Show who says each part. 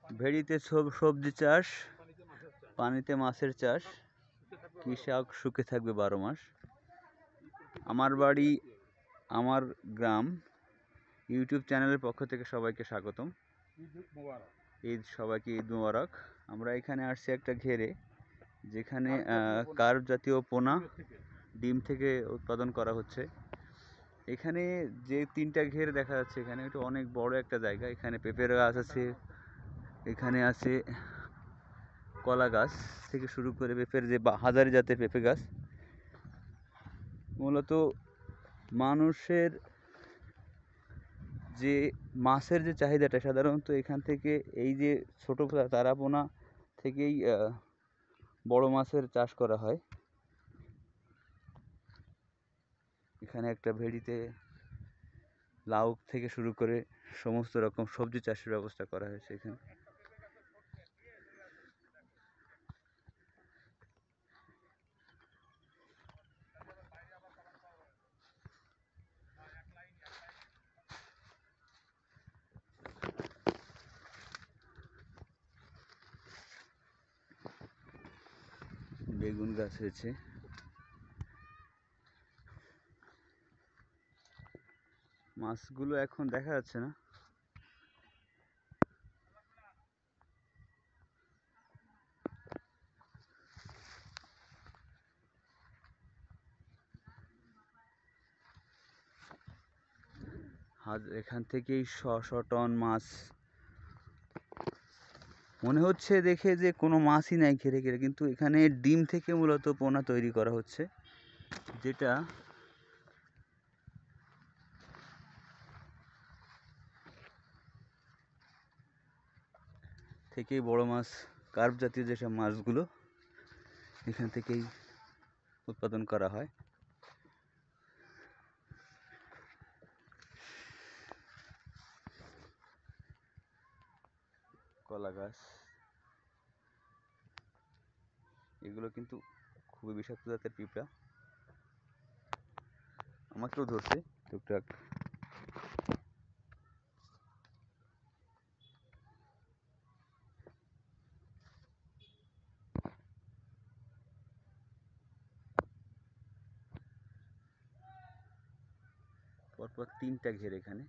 Speaker 1: ভেড়িতে সবজি চাষ, পানিতে মাছের চাষ, কৃষক সুখে থাকবে 12 মাস। আমার বাড়ি আমার গ্রাম ইউটিউব চ্যানেলের পক্ষ থেকে সবাইকে স্বাগতম। সবাইকে ঈদ মোবারক। আমরা এখানে আসছি একটা ঘেরে, যেখানে কার্প জাতীয় পোনা ডিম থেকে উৎপাদন করা হচ্ছে। এখানে যে 3টা ঘের দেখা যাচ্ছে, এখানে এটা অনেক বড় একটা জায়গা। এখানে পেঁপের গাছ আছে, এখানে আছে কলা গাছ থেকে শুরু করে পেঁপের যে হাজারি জাতের পেঁপে গাছ। মূলত মানুষের যে মাছের যে চাহিদাটা, সাধারণত এখান থেকে এই যে ছোট চারাপোনা থেকেই বড় মাছের চাষ করা হয়। এখানে একটা ভেড়িতে লাউ থেকে শুরু করে সমস্ত রকম সবজি চাষের ব্যবস্থা করা হয়েছে এখানে। বেগুন গাছ হয়েছে। মাছগুলো এখন দেখা যাচ্ছে না। এখান থেকেই 100 টন মাছ মনে হচ্ছে দেখে যে কোনো মাছই নাই ঘিরে ঘিরে, কিন্তু এখানে ডিম থেকে মূলত পোনা তৈরি করা হচ্ছে, যেটা থেকেই বড় মাছ, কার্প জাতীয় যেসব মাছগুলো এখান থেকেই উৎপাদন করা হয়। কলা গাছ, এগুলো কিন্তু খুবই বিষাক্ত জাতের পিঁপড়া। আমাকেও ধরছে টুকটাক। পরপর 3টা ঘের এখানে।